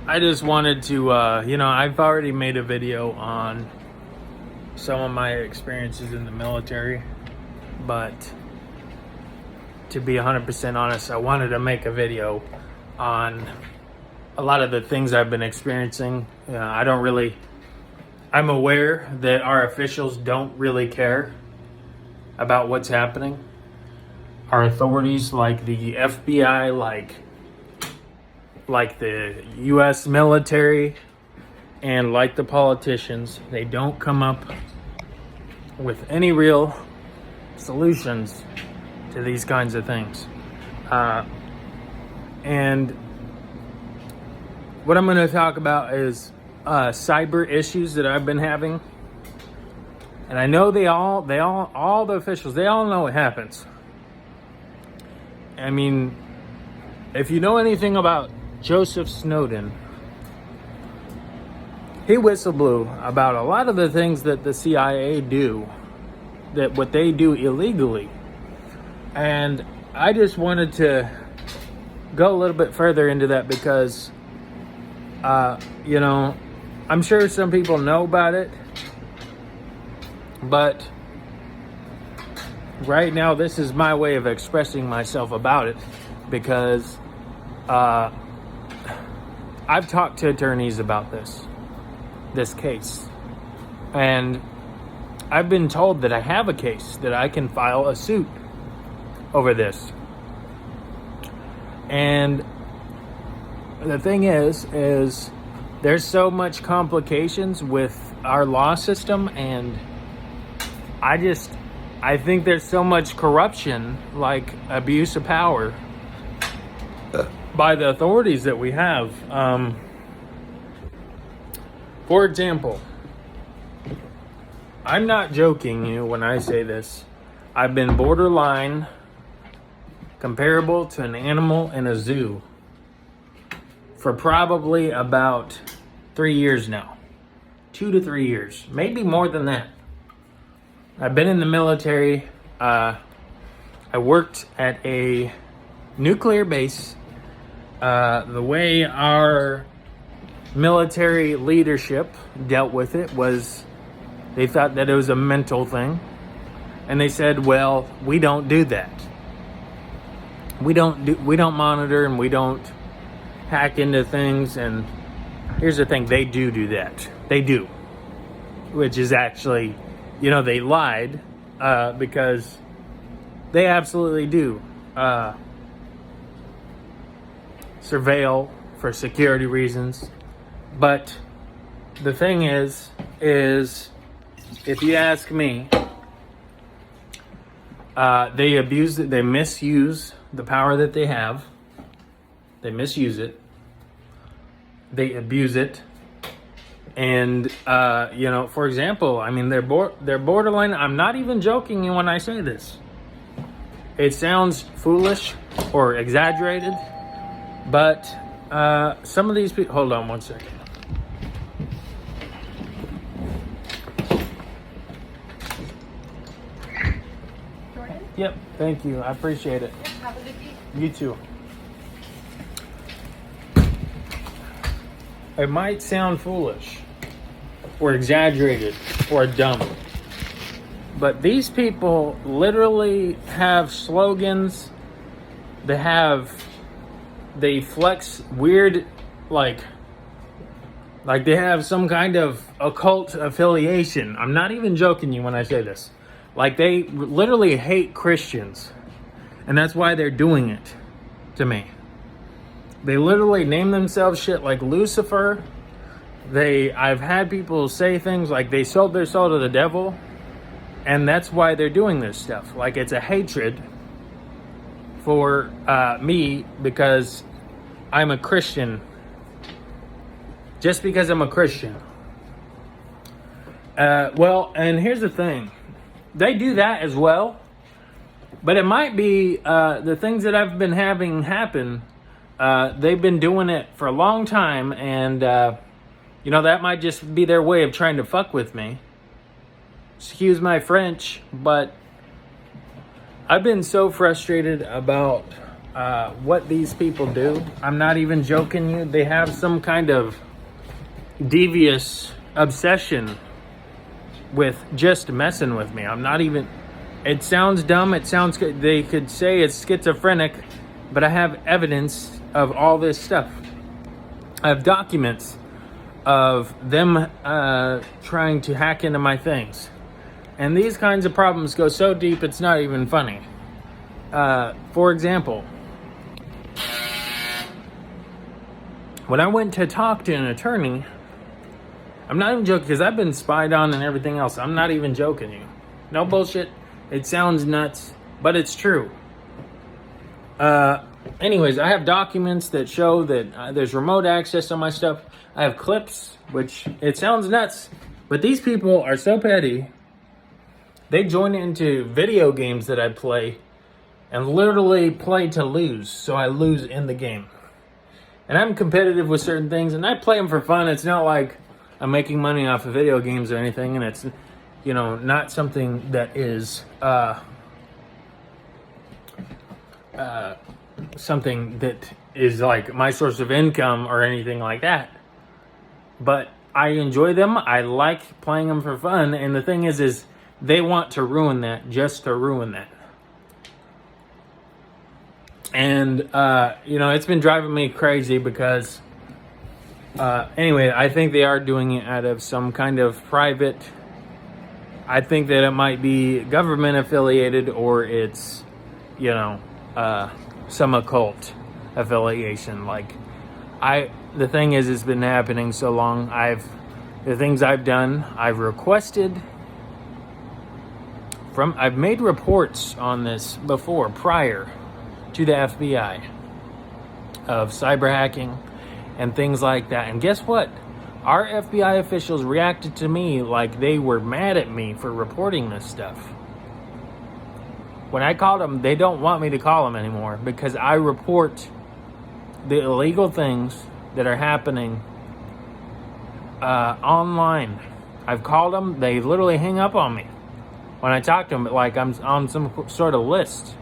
I just wanted to, I've already made a video on some of my experiences in the military, but to be 100% honest, I wanted to make a video on a lot of the things I've been experiencing. I'm aware that our officials don't really care about what's happening. Our authorities, like the FBI, like the U.S. military, and like the politicians, they don't come up with any real solutions to these kinds of things. And what I'm going to talk about is cyber issues that I've been having. And I know all the officials, they all know what happens. I mean, if you know anything about Joseph Snowden, he whistleblew about a lot of the things that the CIA do, what they do illegally. And I just wanted to go a little bit further into that because, I'm sure some people know about it, but right now this is my way of expressing myself about it because I've talked to attorneys about this case, and I've been told that I have a case, that I can file a suit over this. And the thing is there's so much complications with our law system, and I think there's so much corruption, like abuse of power by the authorities that we have. For example, I'm not joking you when I say this. I've been borderline comparable to an animal in a zoo for probably about 3 years now. 2 to 3 years, maybe more than that. I've been in the military. I worked at a nuclear base. The way our military leadership dealt with it was they thought that it was a mental thing. And they said, well, we don't do that. We don't monitor, and we don't hack into things. And here's the thing, they do that. They do. Which is actually, they lied because they absolutely do surveil for security reasons. But the thing is if you ask me, they abuse it, they misuse the power that they have. They misuse it. They abuse it. And, for example, I mean, they're borderline. I'm not even joking when I say this. It sounds foolish or exaggerated, but some of these people... Hold on one second. Jordan? Yep, thank you. I appreciate it. Have a good day. You too. It might sound foolish or exaggerated or dumb, but these people literally have slogans. They flex weird, like they have some kind of occult affiliation. I'm not even joking you when I say this. Like, they literally hate Christians, and that's why they're doing it to me. They literally name themselves shit like Lucifer. I've had people say things like they sold their soul to the devil, and that's why they're doing this stuff. Like, it's a hatred for me because I'm a Christian. Just because I'm a Christian. And here's the thing. They do that as well, but it might be the things that I've been having happen. They've been doing it for a long time, and that might just be their way of trying to fuck with me. Excuse my French, but I've been so frustrated about what these people do. I'm not even joking you. They have some kind of devious obsession with just messing with me. I'm not even... It sounds dumb. It sounds good. They could say it's schizophrenic, but I have evidence of all this stuff. I have documents of them trying to hack into my things. And these kinds of problems go so deep, it's not even funny. For example, when I went to talk to an attorney, I'm not even joking, because I've been spied on and everything else. I'm not even joking you. No bullshit. It sounds nuts, but it's true. Anyways, I have documents that show that there's remote access on my stuff. I have clips, which it sounds nuts, but these people are so petty. They join into video games that I play and literally play to lose, so I lose in the game. And I'm competitive with certain things, and I play them for fun. It's not like I'm making money off of video games or anything, and it's, you know, not something that is something that is like my source of income or anything like that. But I enjoy them. I like playing them for fun. And the thing is they want to ruin that just to ruin that. And, you know, it's been driving me crazy because, anyway, I think they are doing it out of some kind of private... I think that it might be government affiliated, or it's, you know, some occult affiliation. Like, the thing is, it's been happening so long. The things I've done, I've requested I've made reports on this before, prior to the FBI, of cyber hacking and things like that. And guess what? Our FBI officials reacted to me like they were mad at me for reporting this stuff. When I called them, they don't want me to call them anymore because I report the illegal things that are happening online. I've called them, they literally hang up on me when I talk to them, like I'm on some sort of list.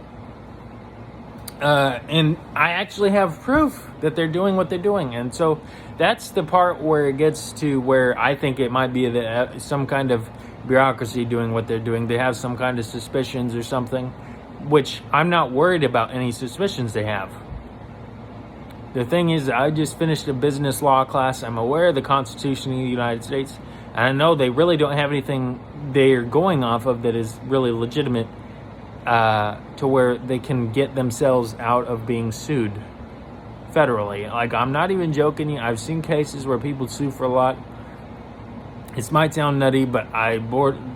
And I actually have proof that they're doing what they're doing. And so that's the part where it gets to where I think it might be some kind of bureaucracy doing what they're doing. They have some kind of suspicions or something, which I'm not worried about any suspicions they have. The thing is, I just finished a business law class. I'm aware of the Constitution of the United States. And I know they really don't have anything they're going off of that is really legitimate to where they can get themselves out of being sued federally. Like, I'm not even joking you. I've seen cases where people sue for a lot. It might sound nutty, but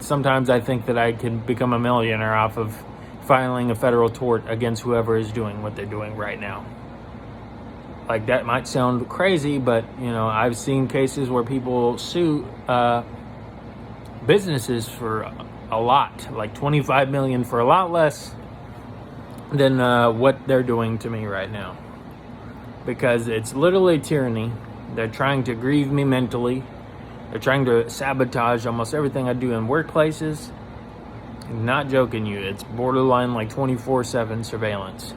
sometimes I think that I can become a millionaire off of filing a federal tort against whoever is doing what they're doing right now. Like, that might sound crazy, but, you know, I've seen cases where people sue businesses for a lot, like $25 million, for a lot less than what they're doing to me right now. Because it's literally tyranny. They're trying to grieve me mentally. They're trying to sabotage almost everything I do in workplaces. I'm not joking you. It's borderline like 24/7 surveillance.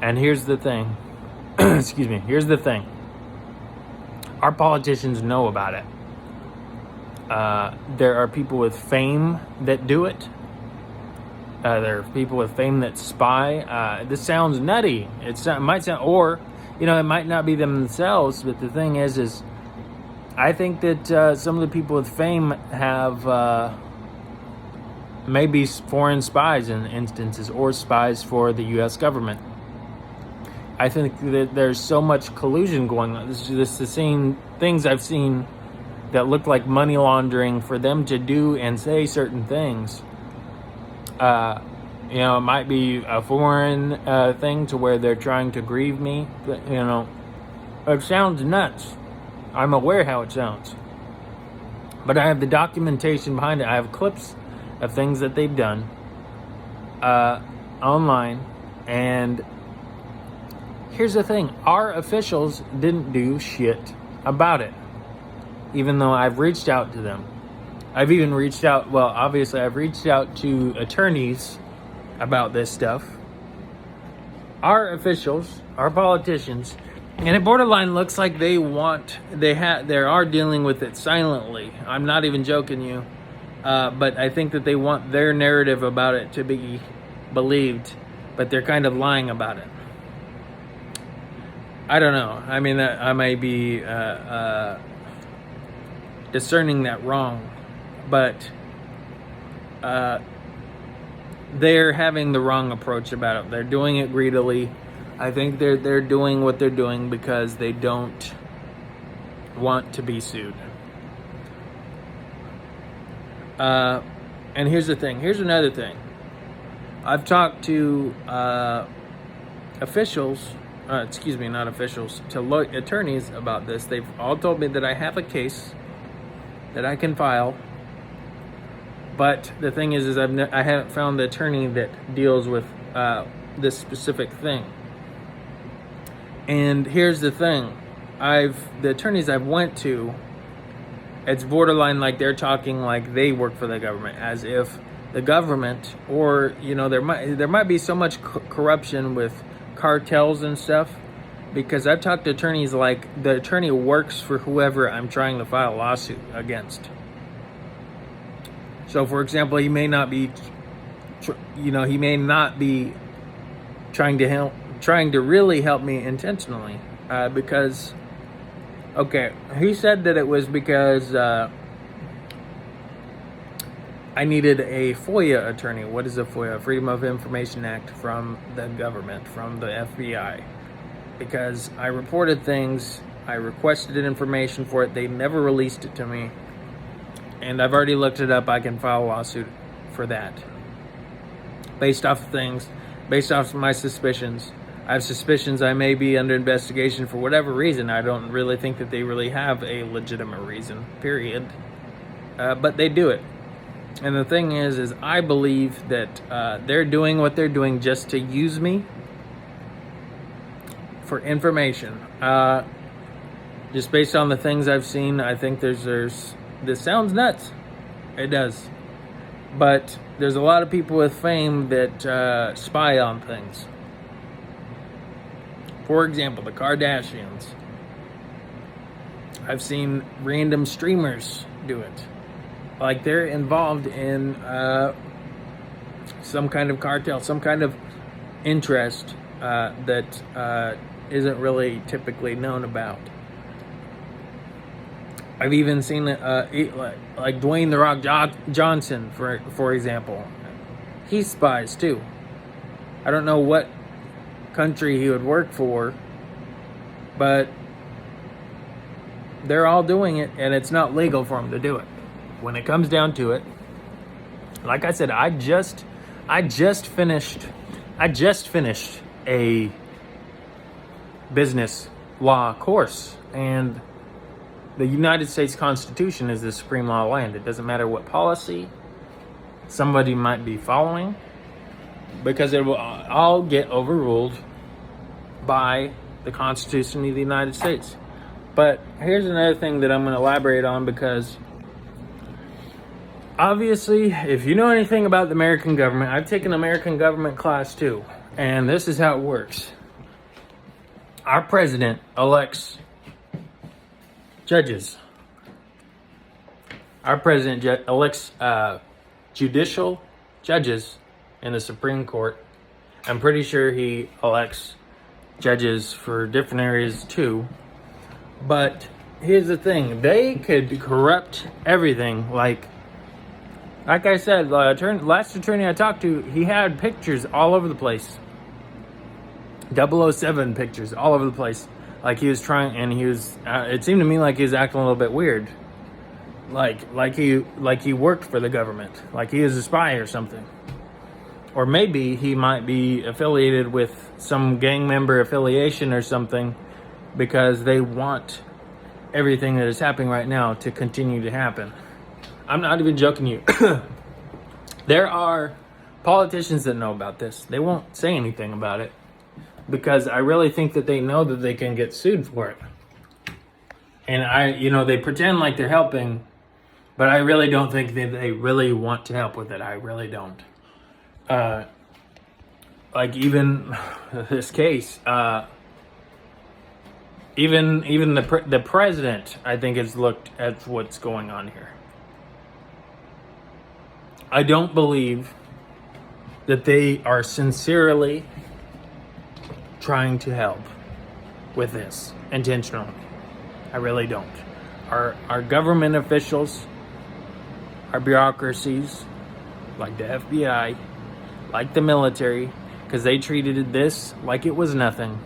And here's the thing. Excuse me. Here's the thing. Our politicians know about it. There are people with fame that do it. There are people with fame that spy. This sounds nutty. It might sound, or, you know, it might not be themselves. But the thing is I think that some of the people with fame have maybe foreign spies in instances, or spies for the U.S. government. I think that there's so much collusion going on. This is the same things I've seen that look like money laundering for them to do and say certain things. You know, it might be a foreign thing to where they're trying to grieve me. But, you know, it sounds nuts. I'm aware how it sounds. But I have the documentation behind it. I have clips of things that they've done online. And here's the thing. Our officials didn't do shit about it. Even though I've reached out to them. I've even reached out, well, obviously I've reached out to attorneys about this stuff. our officials, our politicians, and it borderline looks like they are dealing with it silently. I'm not even joking you, but I think that they want their narrative about it to be believed, but they're kind of lying about it. I don't know. I mean, I may be discerning that wrong, but they're having the wrong approach about it. They're doing it greedily. I think they're doing what they're doing because they don't want to be sued. And here's the thing. Here's another thing. I've talked to officials. Not officials, to attorneys about this. They've all told me that I have a case that I can file, but the thing is I haven't found the attorney that deals with this specific thing. And here's the thing: the attorneys I've went to, it's borderline like they're talking like they work for the government, as if the government, or there might be so much corruption with cartels and stuff, because I've talked to attorneys like the attorney works for whoever I'm trying to file a lawsuit against. So, for example, he may not be trying to really help me intentionally, because, okay, he said that it was because I needed a FOIA attorney. What is a FOIA? Freedom of Information Act from the government, from the FBI. Because I reported things, I requested information for it, they never released it to me. And I've already looked it up, I can file a lawsuit for that. Based off of things, based off of my suspicions. I have suspicions I may be under investigation for whatever reason. I don't really think that they really have a legitimate reason, period. But they do it. And the thing is I believe that they're doing what they're doing just to use me for information. Just based on the things I've seen, I think this sounds nuts. It does. But there's a lot of people with fame that spy on things. For example, the Kardashians. I've seen random streamers do it. Like they're involved in some kind of cartel, some kind of interest that isn't really typically known about. I've even seen like Dwayne "The Rock" Johnson, for example. He spies too. I don't know what country he would work for, but they're all doing it, and it's not legal for them to do it. When it comes down to it, like I said, I just finished a business law course, and the United States Constitution is the supreme law of land. It doesn't matter what policy somebody might be following, because it will all get overruled by the Constitution of the United States. But here's another thing that I'm going to elaborate on, because obviously, if you know anything about the American government, I've taken American government class too, and this is how it works. Our president elects judges. Our president elects judicial judges in the Supreme Court. I'm pretty sure he elects judges for different areas too. But here's the thing. They could corrupt everything. Like I said, the last attorney I talked to, he had pictures all over the place. 007 pictures all over the place. Like he was trying, and he was, it seemed to me like he was acting a little bit weird. Like he worked for the government. Like he was a spy or something. Or maybe he might be affiliated with some gang member affiliation or something, because they want everything that is happening right now to continue to happen. I'm not even joking you. There are politicians that know about this. They won't say anything about it, because I really think that they know that they can get sued for it. And they pretend like they're helping, but I really don't think that they really want to help with it. I really don't. like even this case, even the president, I think, has looked at what's going on here. I don't believe that they are sincerely trying to help with this intentionally. I really don't. Our government officials, our bureaucracies, like the FBI, like the military, because they treated this like it was nothing.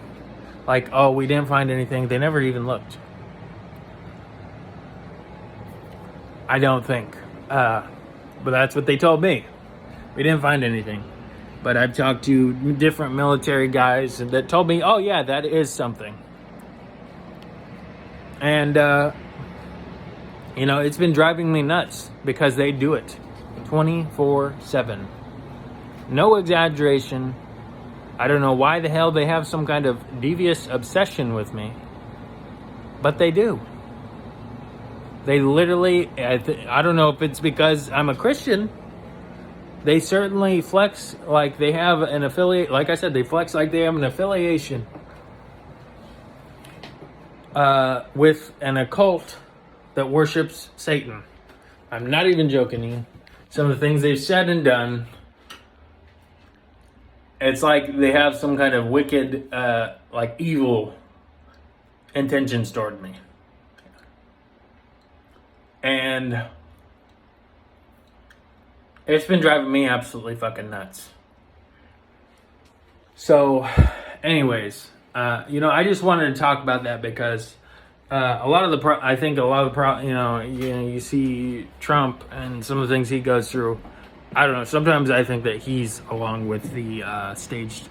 Like, oh, we didn't find anything. They never even looked. I don't think. But that's what they told me. We didn't find anything. But I've talked to different military guys that told me, oh yeah, that is something. And, it's been driving me nuts because they do it 24/7. No exaggeration. I don't know why the hell they have some kind of devious obsession with me, but they do. They literally, I don't know if it's because I'm a Christian. They certainly flex like they have an affiliate. Like I said, they flex like they have an affiliation with an occult that worships Satan. I'm not even joking you. Some of the things they've said and done, it's like they have some kind of wicked, like evil intentions toward me. And it's been driving me absolutely fucking nuts. So, anyways, I just wanted to talk about that because you see Trump and some of the things he goes through. I don't know. Sometimes I think that he's along with the staged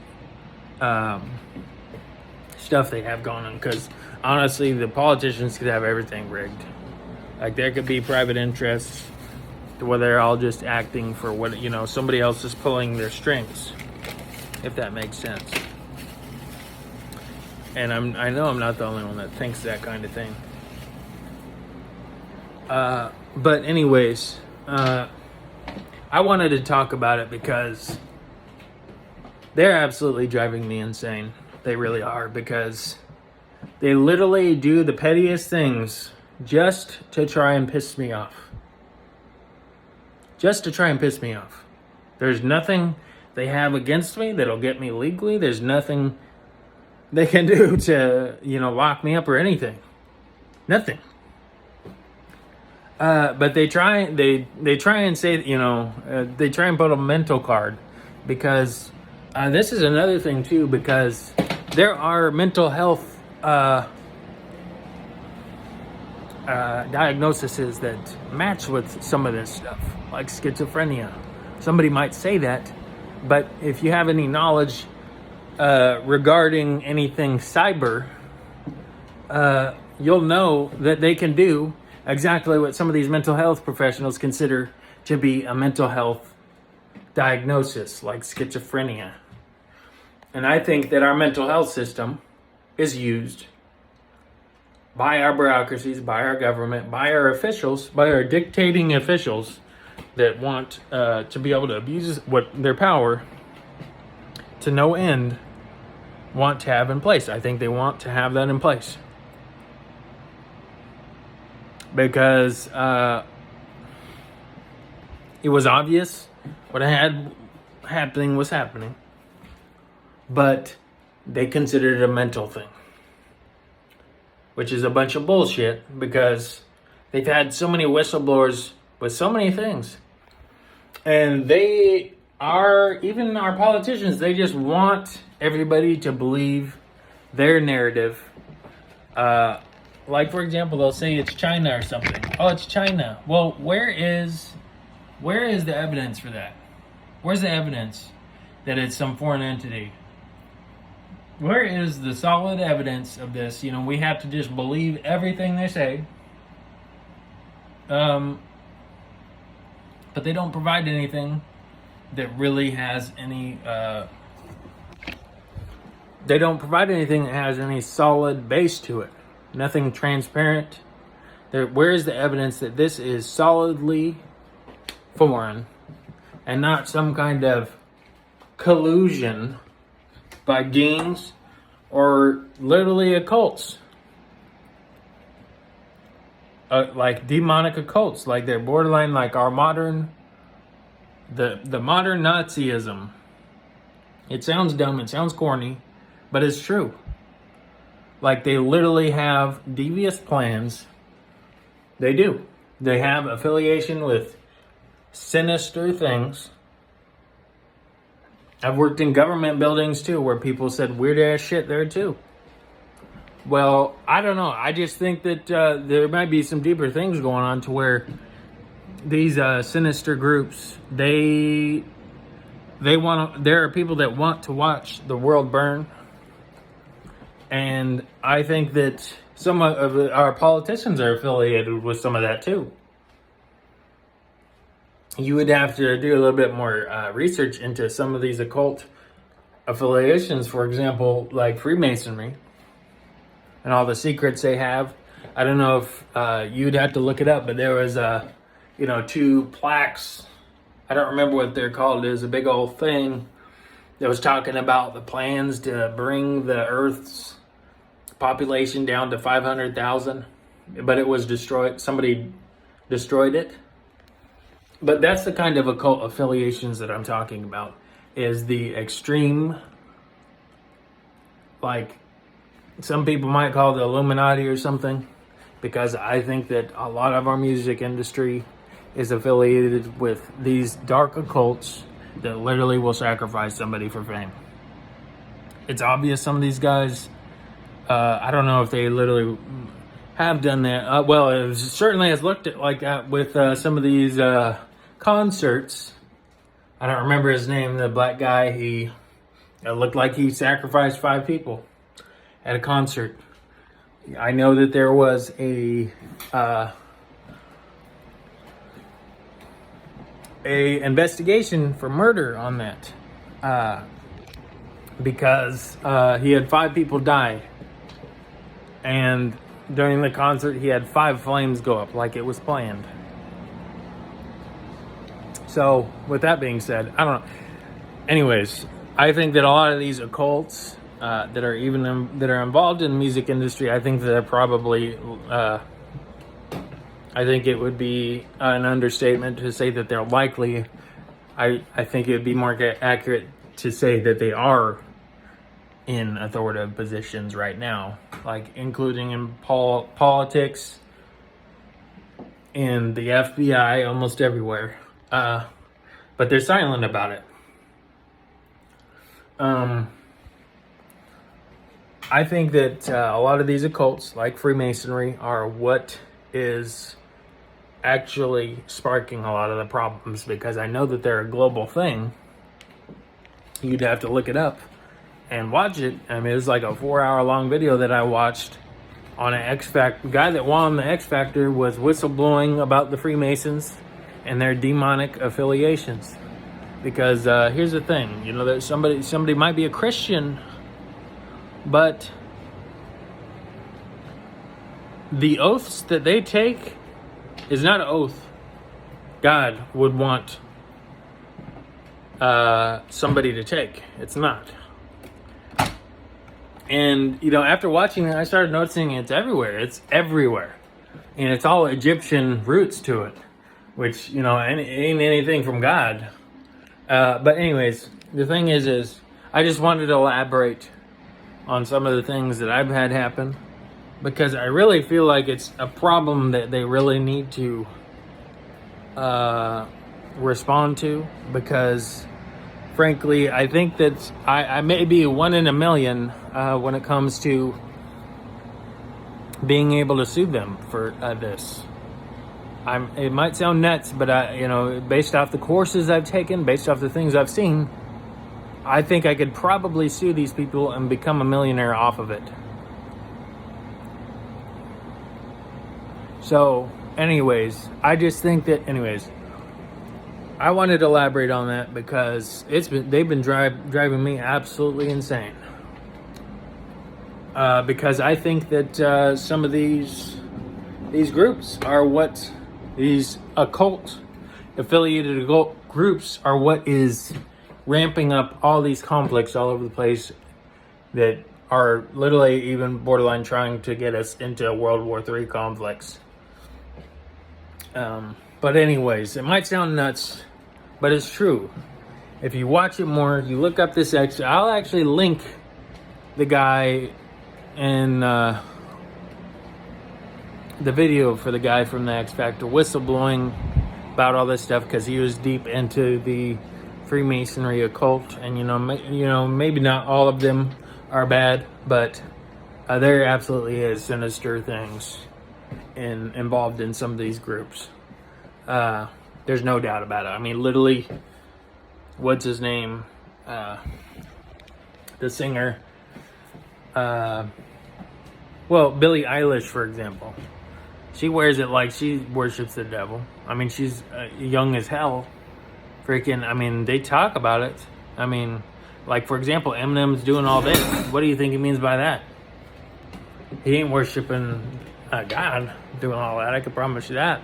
stuff they have going on. Because honestly, the politicians could have everything rigged. Like there could be private interests where they're all just acting for what somebody else is pulling their strings, if that makes sense. And I know I'm not the only one that thinks that kind of thing. But anyways, I wanted to talk about it because they're absolutely driving me insane. They really are, because they literally do the pettiest things just to try and piss me off. Just to try and piss me off. There's nothing they have against me that'll get me legally. There's nothing they can do to, lock me up or anything. Nothing. But they try and say, they try and put a mental card, because this is another thing too, because there are mental health diagnoses that match with some of this stuff, like schizophrenia. Somebody might say that, but if you have any knowledge regarding anything cyber, you'll know that they can do exactly what some of these mental health professionals consider to be a mental health diagnosis, like schizophrenia. And I think that our mental health system is used by our bureaucracies, by our government, by our officials, by our dictating officials that want to be able to abuse their power to no end, want to have in place. I think they want to have that in place. Because it was obvious what happening was happening. But they considered it a mental thing. Which is a bunch of bullshit, because they've had so many whistleblowers with so many things. And even our politicians, they just want everybody to believe their narrative. Like, for example, they'll say it's China or something. Oh, it's China. Well, where is the evidence for that? Where's the evidence that it's some foreign entity? Where is the solid evidence of this? We have to just believe everything they say. But they don't provide anything that really has any... they don't provide anything that has any solid base to it. Nothing transparent. Where is the evidence that this is solidly foreign and not some kind of collusion by gangs or literally occults. Like demonic occults, like they're borderline like our modern, the modern Nazism. It sounds dumb, it sounds corny, but it's true. Like they literally have devious plans. They do. They have affiliation with sinister things. I've worked in government buildings too, where people said weird ass shit there too. Well, I don't know. I just think that there might be some deeper things going on to where these sinister groups, there are people that want to watch the world burn. And I think that some of our politicians are affiliated with some of that too. You would have to do a little bit more research into some of these occult affiliations. For example, like Freemasonry and all the secrets they have. I don't know if you'd have to look it up, but there was, 2 plaques. I don't remember what they're called. It was a big old thing that was talking about the plans to bring the Earth's population down to 500,000, but it was destroyed. Somebody destroyed it. But that's the kind of occult affiliations that I'm talking about, is the extreme, like some people might call it the Illuminati or something, because I think that a lot of our music industry is affiliated with these dark occults that literally will sacrifice somebody for fame. It's obvious some of these guys, I don't know if they literally have done that. Well, it certainly has looked at like that with some of these concerts. I don't remember his name, the black guy. It looked like he sacrificed 5 people at a concert. I know that there was a investigation for murder on that because he had 5 people die, and during the concert he had 5 flames go up like it was planned. So with that being said, I don't know. Anyways, I think that a lot of these occults that are involved in the music industry, I think that they're probably, I think it would be an understatement to say that they're likely. I think it would be more accurate to say that they are in authoritative positions right now, like including in politics, in the FBI, almost everywhere. But they're silent about it. I think that a lot of these occults, like Freemasonry, are what is actually sparking a lot of the problems, because I know that they're a global thing. You'd have to look it up and watch it. I mean, it was like a 4-hour-long video that I watched on an X Factor. The guy that won the X Factor was whistleblowing about the Freemasons and their demonic affiliations. Because here's the thing, that somebody might be a Christian, but the oaths that they take is not an oath God would want somebody to take. It's not. And after watching it, I started noticing it's everywhere. It's everywhere, and it's all Egyptian roots to it, which ain't anything from God. But anyways, the thing is I just wanted to elaborate on some of the things that I've had happen, because I really feel like it's a problem that they really need to respond to, because frankly, I think that I may be 1 in a million when it comes to being able to sue them for this. It might sound nuts, but based off the courses I've taken, based off the things I've seen, I think I could probably sue these people and become a millionaire off of it. So, anyways, I just think that, I wanted to elaborate on that because they've been driving me absolutely insane. Because I think that some of these groups are what, these occult affiliated occult groups are what is ramping up all these conflicts all over the place that are literally even borderline trying to get us into a World War III conflicts. But anyways, it might sound nuts, but it's true. If you watch it more, you look up this extra. I'll actually link the guy in the video for the guy from the X Factor whistleblowing about all this stuff, because he was deep into the Freemasonry occult, and maybe not all of them are bad, but there absolutely is sinister things involved in some of these groups. There's no doubt about it. I mean, literally, what's his name? The singer. Billie Eilish, for example. She wears it like she worships the devil. I mean, she's young as hell. Freaking, I mean, they talk about it. I mean, like, for example, Eminem's doing all this. What do you think he means by that? He ain't worshiping God doing all that. I can promise you that.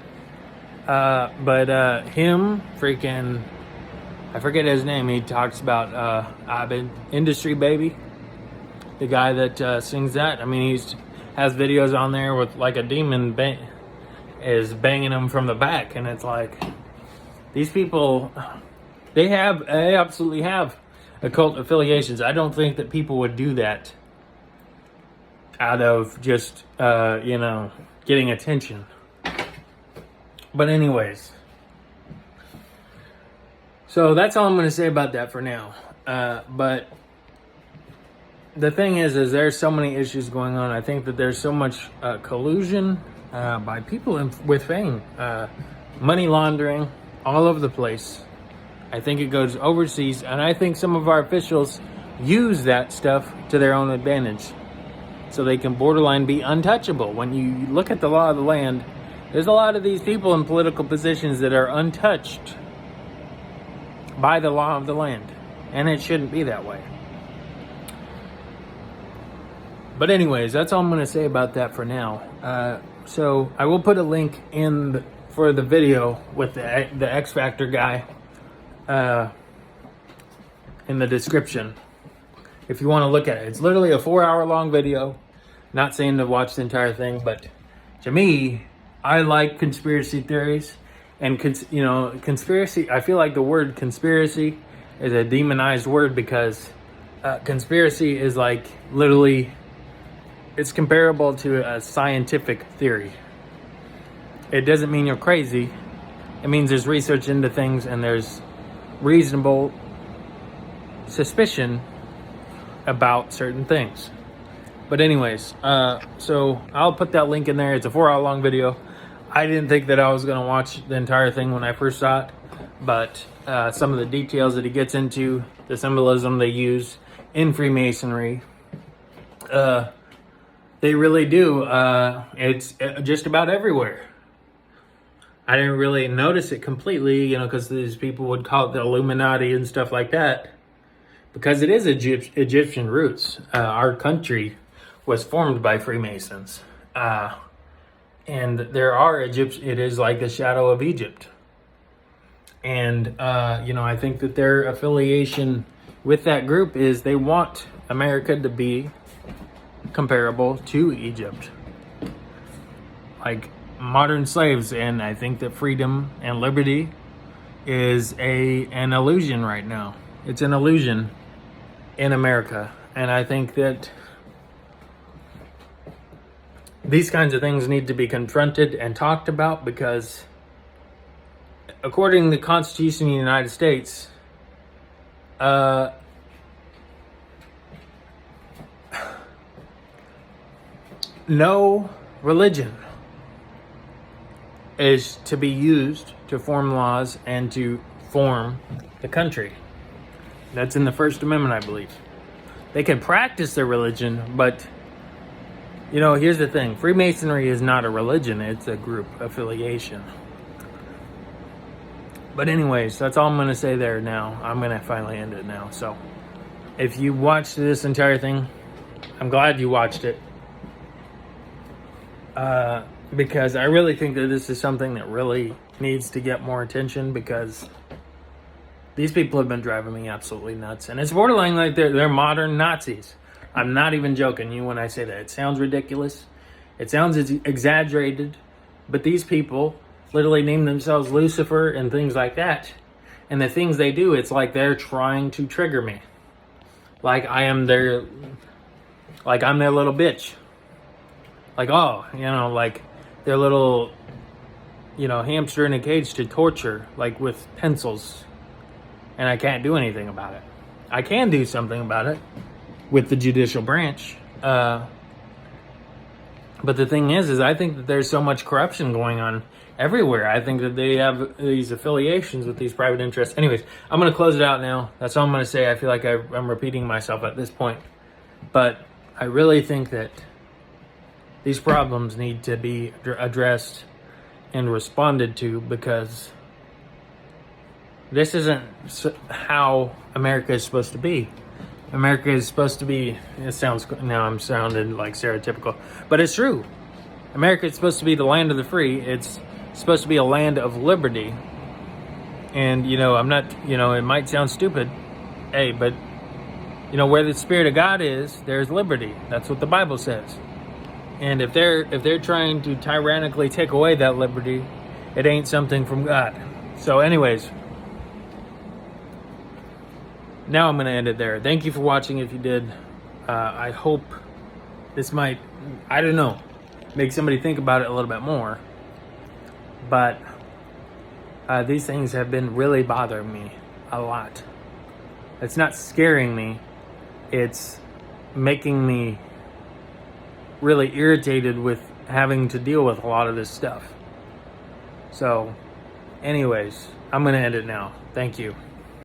But him, freaking, I forget his name. He talks about Abed, Industry Baby. The guy that sings that. I mean, has videos on there with like a demon is banging him from the back, and it's like, these people, they absolutely have occult affiliations. I don't think that people would do that out of just getting attention. But anyways, so that's all I'm going to say about that for now. But the thing is there's so many issues going on. I think that there's so much collusion by people with fame, money laundering all over the place. I think it goes overseas, and I think some of our officials use that stuff to their own advantage, so they can borderline be untouchable. When you look at the law of the land, there's a lot of these people in political positions that are untouched by the law of the land, and it shouldn't be that way. But anyways, that's all I'm going to say about that for now. So I will put a link for the video with the X Factor guy in the description if you want to look at it. It's literally a 4-hour long video. Not saying to watch the entire thing, but to me, I like conspiracy theories. And conspiracy, I feel like the word conspiracy is a demonized word, because conspiracy is like literally, it's comparable to a scientific theory. It doesn't mean you're crazy. It means there's research into things and there's reasonable suspicion about certain things. But anyways, so I'll put that link in there. It's a 4-hour long video. I didn't think that I was going to watch the entire thing when I first saw it, but some of the details that he gets into, the symbolism they use in Freemasonry, they really do. It's just about everywhere. I didn't really notice it completely, because these people would call it the Illuminati and stuff like that, because it is Egyptian roots. Our country was formed by Freemasons. And there are it is like the shadow of Egypt. And, I think that their affiliation with that group is they want America to be comparable to Egypt, like modern slaves. And I think that freedom and liberty is an illusion right now. It's an illusion in America. And I think that these kinds of things need to be confronted and talked about, because according to the Constitution of the United States, no religion is to be used to form laws and to form the country. That's in the First Amendment, I believe. They can practice their religion, but here's the thing. Freemasonry is not a religion. It's a group affiliation. But anyways, that's all I'm going to say there now. I'm going to finally end it now. So if you watched this entire thing, I'm glad you watched it. Because I really think that this is something that really needs to get more attention, because these people have been driving me absolutely nuts. And it's borderline like they're modern Nazis. I'm not even joking you when I say that. It sounds ridiculous. It sounds exaggerated. But these people literally name themselves Lucifer and things like that. And the things they do, it's like they're trying to trigger me. Like I'm their little bitch. Like, oh, like their little, hamster in a cage to torture, like with pencils. And I can't do anything about it. I can do something about it with the judicial branch. But the thing is I think that there's so much corruption going on everywhere. I think that they have these affiliations with these private interests. Anyways, I'm going to close it out now. That's all I'm going to say. I feel like I'm repeating myself at this point. But I really think that these problems need to be addressed and responded to, because this isn't how America is supposed to be. America is supposed to be, now I'm sounding like stereotypical, but it's true. America is supposed to be the land of the free. It's supposed to be a land of liberty. And, I'm not, it might sound stupid. Hey, but, where the Spirit of God is, there's liberty. That's what the Bible says. And if they're trying to tyrannically take away that liberty, it ain't something from God. So anyways, now I'm going to end it there. Thank you for watching if you did. I hope this might, I don't know, make somebody think about it a little bit more. But these things have been really bothering me a lot. It's not scaring me. It's making me really irritated with having to deal with a lot of this stuff. So, anyways, I'm going to end it now. Thank you.